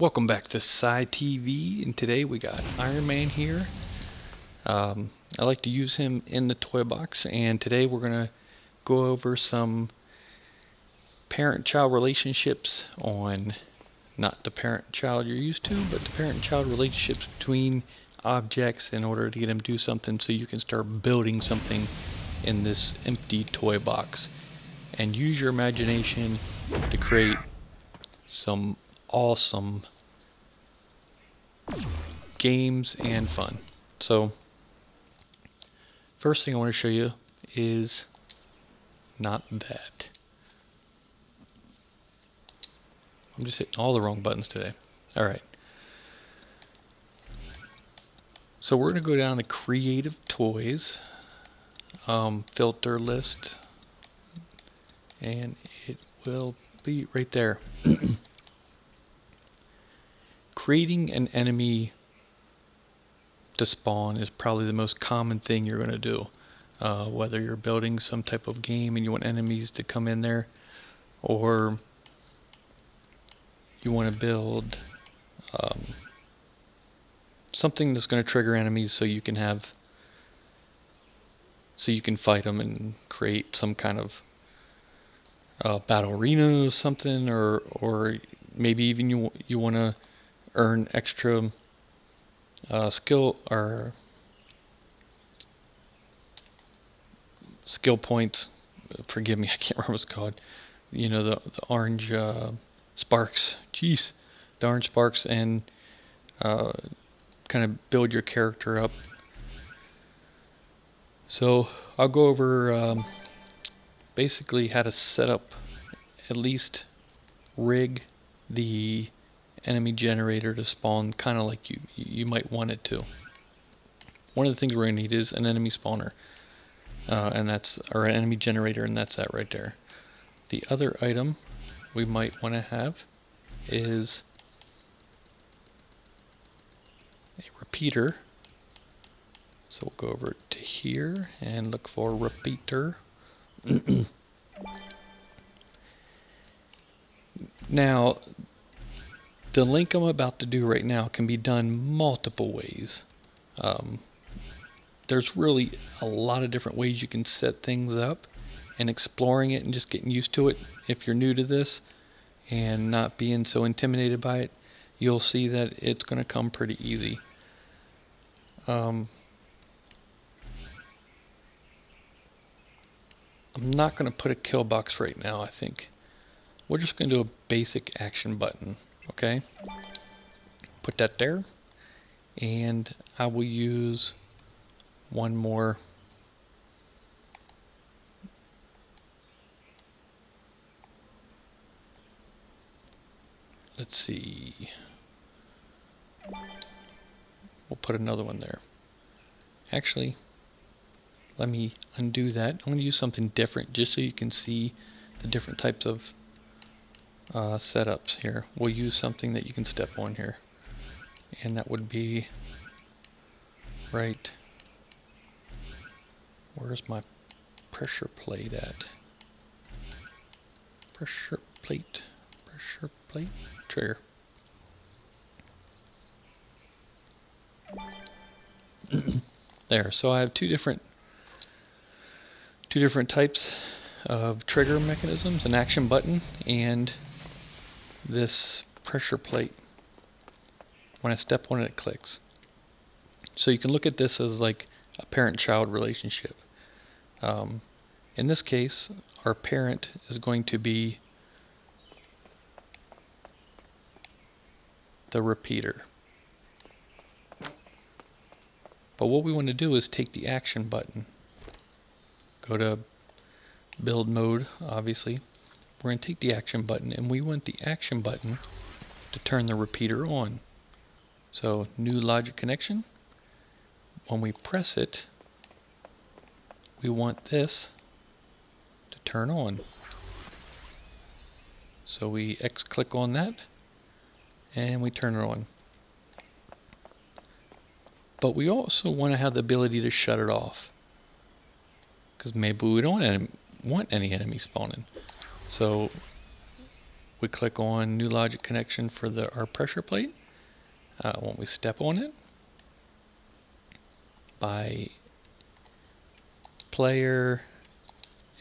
Welcome back to Sci TV, and today we got Iron Man here. I like to use him in the toy box, and today we're gonna go over some parent-child relationships on not the parent-child you're used to, but the parent-child relationships between objects in order to get them to do something so you can start building something in this empty toy box. And use your imagination to create some awesome games and fun. So first thing I want to show you is not that. I'm just hitting all the wrong buttons today. Alright. So we're going to go down to creative toys, filter list, and it will be right there. Creating an enemy to spawn is probably the most common thing you're going to do. Whether you're building some type of game and you want enemies to come in there, or you want to build something that's going to trigger enemies so you can fight them and create some kind of battle arena or something, or maybe even you want to earn extra skill points. Forgive me, I can't remember what it's called. You know, the orange sparks. Jeez, the orange sparks, and kind of build your character up. So I'll go over basically how to set up, at least rig the enemy generator to spawn kind of like you might want it to. One of the things we're going to need is an enemy spawner, or an enemy generator, and that's that right there. The other item we might want to have is a repeater. So we'll go over to here and look for repeater. Now, the link I'm about to do right now can be done multiple ways. There's really a lot of different ways you can set things up, and exploring it and just getting used to it. If you're new to this and not being so intimidated by it, you'll see that it's going to come pretty easy. I'm not going to put a kill box right now. I think we're just going to do a basic action button. Okay, put that there, and I will use one more. Let's see, we'll put another one there. Actually, let me undo that. I'm going to use something different just so you can see the different types of setups here. We'll use something that you can step on here, and that would be right. Where's my pressure plate at? Pressure plate, trigger. There. So I have two different types of trigger mechanisms: an action button and this pressure plate. When I step on it, it clicks. So you can look at this as like a parent-child relationship. In this case, our parent is going to be the repeater. But what we want to do is take the action button, go to build mode, obviously. We're going to take the action button, and we want the action button to turn the repeater on. So new logic connection. When we press it, we want this to turn on. So we click on that, and we turn it on. But we also want to have the ability to shut it off, because maybe we don't want any enemy spawning. So we click on new logic connection for our pressure plate. When we step on it, by player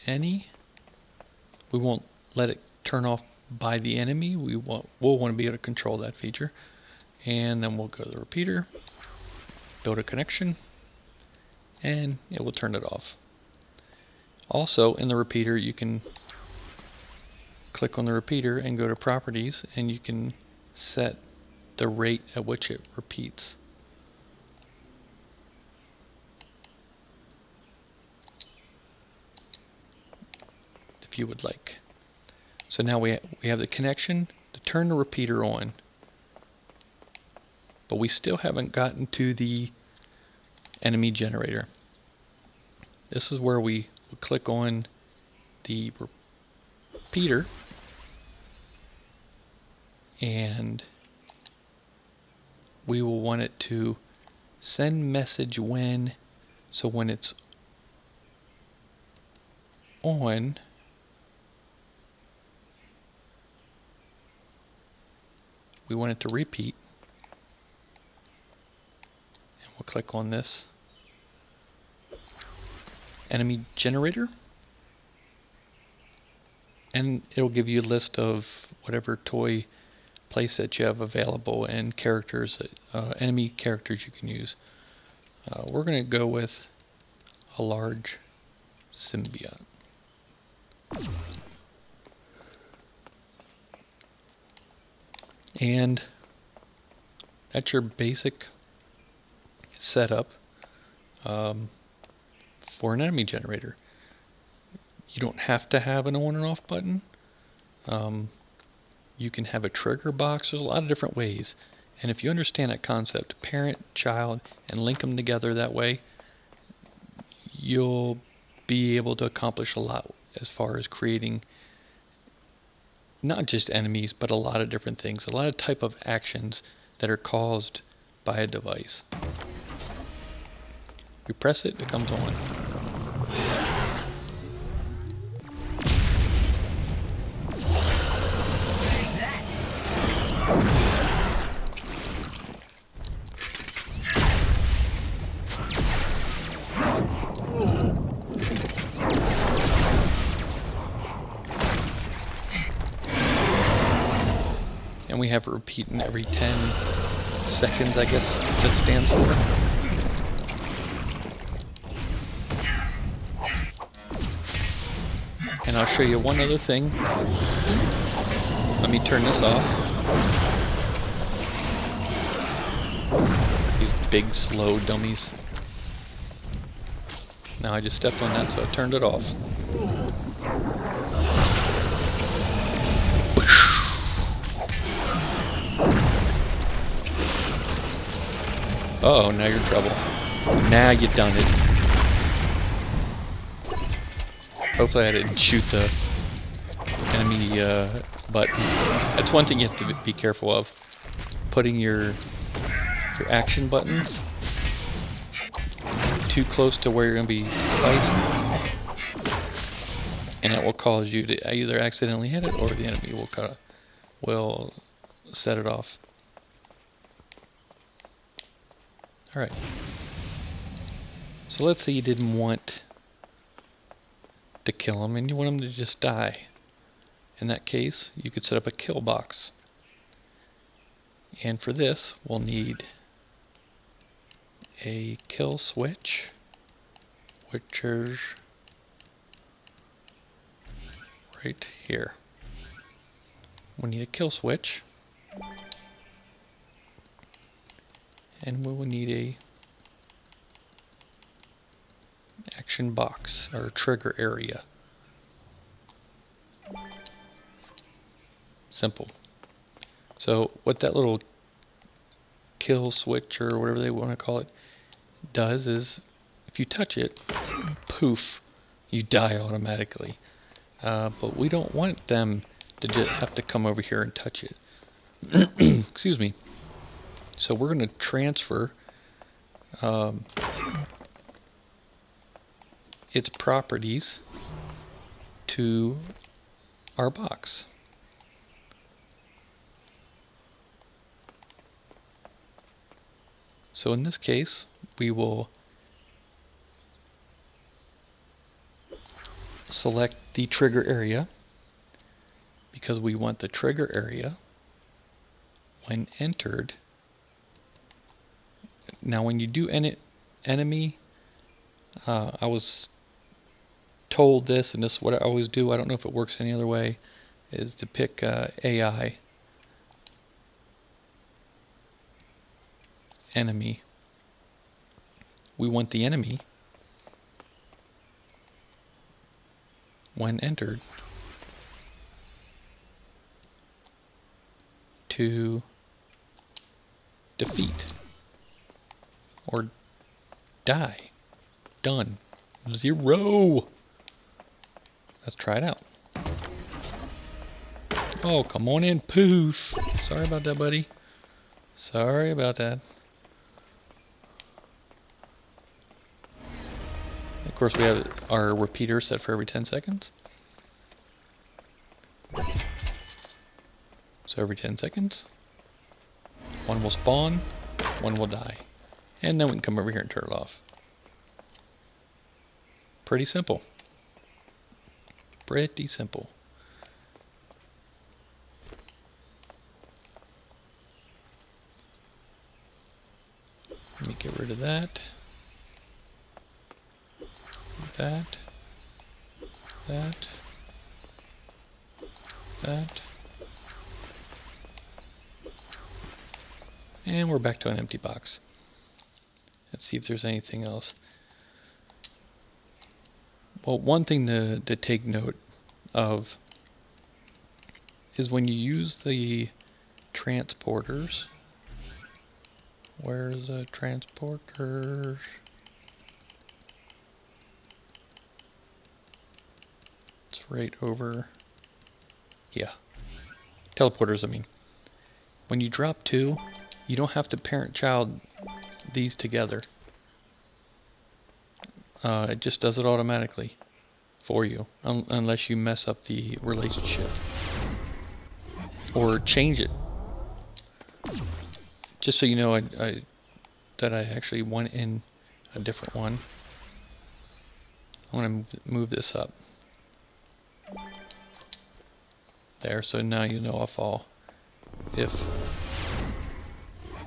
any, we won't let it turn off by the enemy. We'll want to be able to control that feature. And then we'll go to the repeater, build a connection, and it will turn it off. Also, in the repeater, you can click on the repeater and go to properties, and you can set the rate at which it repeats. If you would like. So now we have the connection to turn the repeater on, but we still haven't gotten to the enemy generator. This is where we click on the repeater, and we will want it to send message when, so when it's on, we want it to repeat, and we'll click on this enemy generator, and it'll give you a list of whatever toy playset you have available and characters, enemy characters you can use. We're going to go with a large symbiote. And that's your basic setup for an enemy generator. You don't have to have an on and off button. You can have a trigger box. There's a lot of different ways. And if you understand that concept, parent, child, and link them together that way, you'll be able to accomplish a lot as far as creating not just enemies, but a lot of different things, a lot of type of actions that are caused by a device. We press it, it comes on. And we have it repeating every 10 seconds, I guess that stands for. And I'll show you one other thing. Let me turn this off. These big, slow dummies. Now I just stepped on that, so I turned it off. Uh-oh, now you're in trouble. Now you done it. Hopefully I didn't shoot the enemy button. That's one thing you have to be careful of. Putting your action buttons too close to where you're going to be fighting. And it will cause you to either accidentally hit it, or the enemy will set it off. Alright, so let's say you didn't want to kill him and you want him to just die. In that case, you could set up a kill box. And for this, we'll need a kill switch, which is right here. We need a kill switch. And we will need a action box or trigger area. Simple. So what that little kill switch or whatever they want to call it does is, if you touch it, poof, you die automatically. But we don't want them to just have to come over here and touch it. Excuse me. So we're going to transfer its properties to our box. So in this case, we will select the trigger area because we want the trigger area when entered. Now when you do enemy, I was told this, and this is what I always do, I don't know if it works any other way, is to pick AI, enemy. We want the enemy when entered to defeat or die. Done. 0. Let's try it out. Oh, come on in, poof. Sorry about that, buddy. Sorry about that. Of course, we have our repeater set for every 10 seconds. So every 10 seconds, one will spawn, one will die. And then we can come over here and turn it off. Pretty simple. Pretty simple. Let me get rid of that. That. And we're back to an empty box. Let's see if there's anything else. Well, one thing to take note of is when you use the transporters. Where's the transporters? It's right over. Yeah. Teleporters, I mean. When you drop 2, you don't have to parent-child these together. It just does it automatically for you, unless you mess up the relationship or change it. Just so you know, that I actually went in a different one. I want to move this up. There, so now you know I'll fall if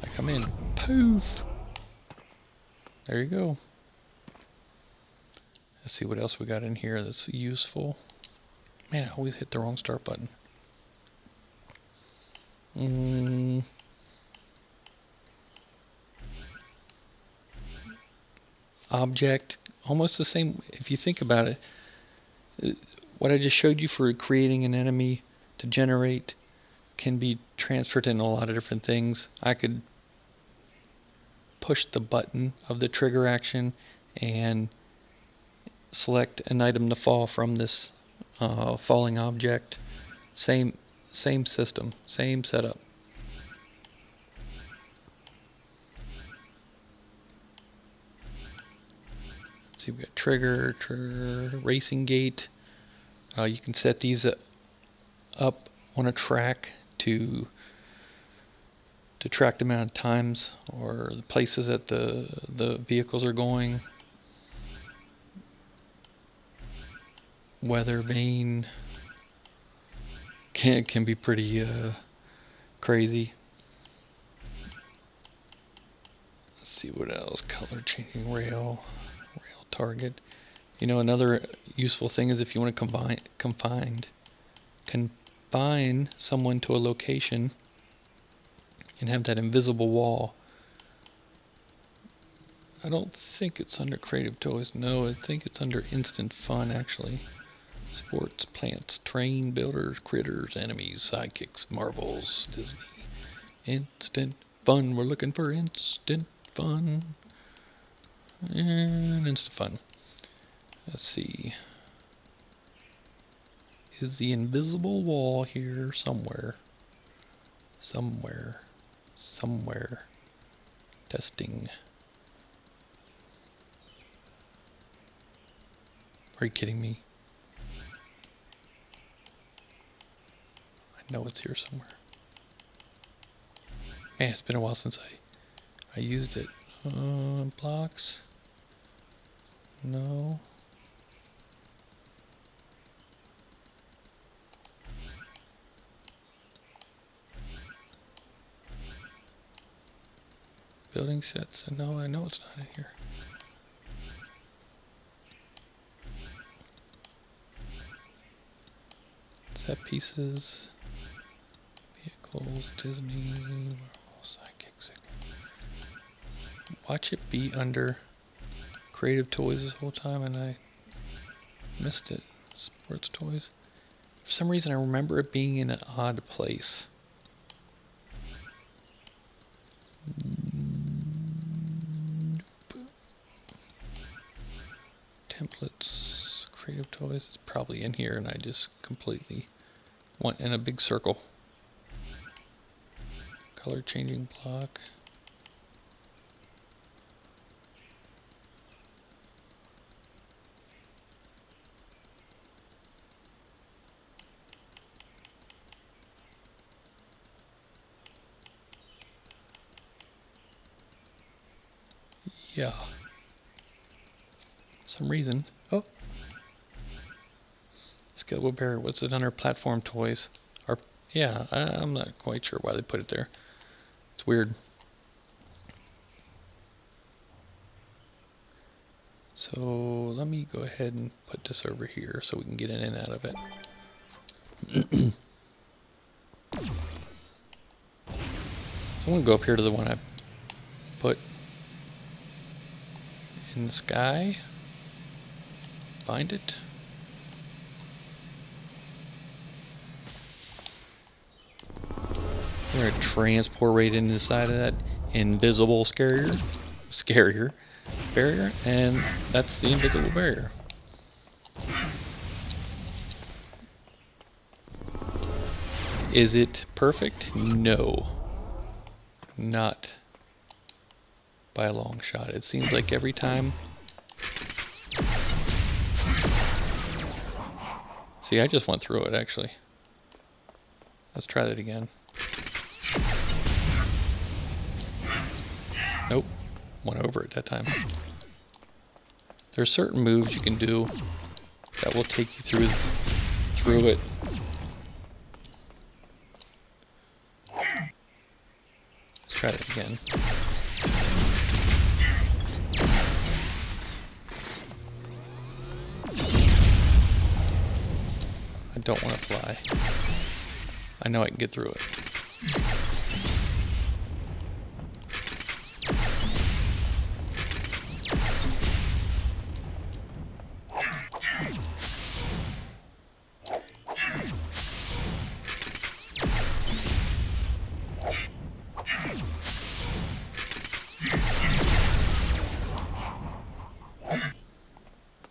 I come in. Poof! There you go. Let's see what else we got in here that's useful. Man, I always hit the wrong start button. Object, almost the same if you think about it. What I just showed you for creating an enemy to generate can be transferred in a lot of different things. I could push the button of the trigger action and select an item to fall from this falling object. Same system, same setup. See, we got trigger, racing gate. You can set these up on a track to track the amount of times or the places that the vehicles are going. Weather vane can be pretty crazy. Let's see what else. Color changing rail target. You know, another useful thing is if you want to confine someone to a location and have that invisible wall. I don't think it's under Creative Toys. No, I think it's under Instant Fun, actually. Sports, plants, terrain, builders, critters, enemies, sidekicks, marbles, Disney. Instant Fun. We're looking for Instant Fun. And Instant Fun. Let's see. Is the invisible wall here somewhere? Somewhere. Testing. Are you kidding me? I know it's here somewhere. Man, it's been a while since I used it. Blocks. No. Building sets. No, I know it's not in here. Set pieces. Vehicles. Disney. Psychics. Watch it be under creative toys this whole time and I missed it. Sports toys. For some reason I remember it being in an odd place. Templates, creative toys, it's probably in here and I just completely went in a big circle. Color changing block. Yeah. Some reason. Oh. Scalable barrier. What's it under platform toys? Or yeah, I'm not quite sure why they put it there. It's weird. So let me go ahead and put this over here so we can get in and out of it. So I'm going to go up here to the one I put in the sky. Find it. We're going to transport right inside of that invisible scarier barrier, and that's the invisible barrier. Is it perfect? No. Not by a long shot. It seems like every time. See, I just went through it actually. Let's try that again. Nope. Went over it that time. There are certain moves you can do that will take you through it. Let's try it again. I don't want to fly. I know I can get through it.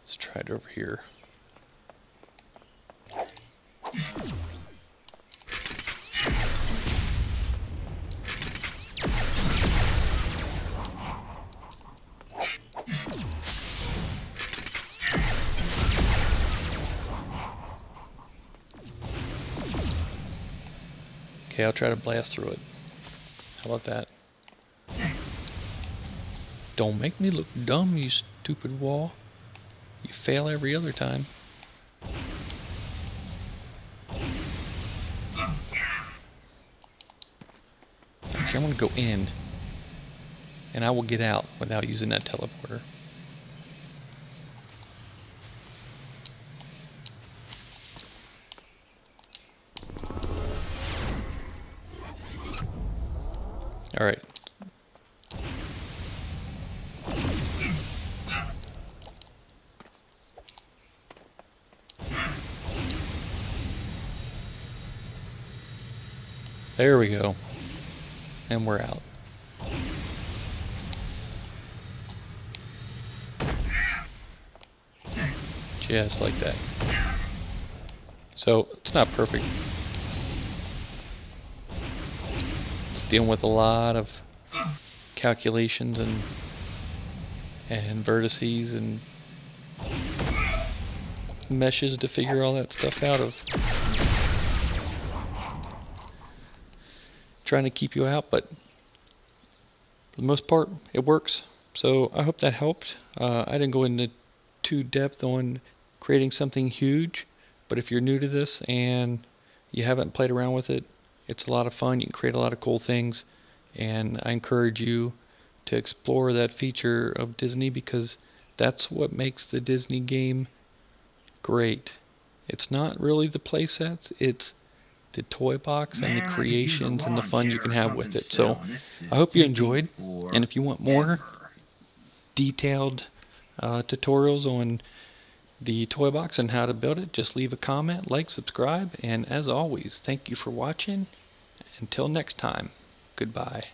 Let's try it over here. Okay, I'll try to blast through it. How about that? Don't make me look dumb, you stupid wall. You fail every other time. Actually, I'm going to go in. And I will get out without using that teleporter. Alright. There we go. And we're out. Just like that. So, it's not perfect. It's dealing with a lot of calculations and vertices and meshes to figure all that stuff out of. Trying to keep you out, but for the most part, it works. So I hope that helped. I didn't go into too depth on creating something huge, but if you're new to this and you haven't played around with it, it's a lot of fun. You can create a lot of cool things, and I encourage you to explore that feature of Disney, because that's what makes the Disney game great. It's not really the play sets, it's the toy box and the Man, I could use a creations and the lawn fun you chair can or have with something it. sit So on. This I is hope you taking enjoyed, and if you want more forever. detailed tutorials on the toy box and how to build it, just leave a comment, like, subscribe, and as always, thank you for watching. Until next time, goodbye.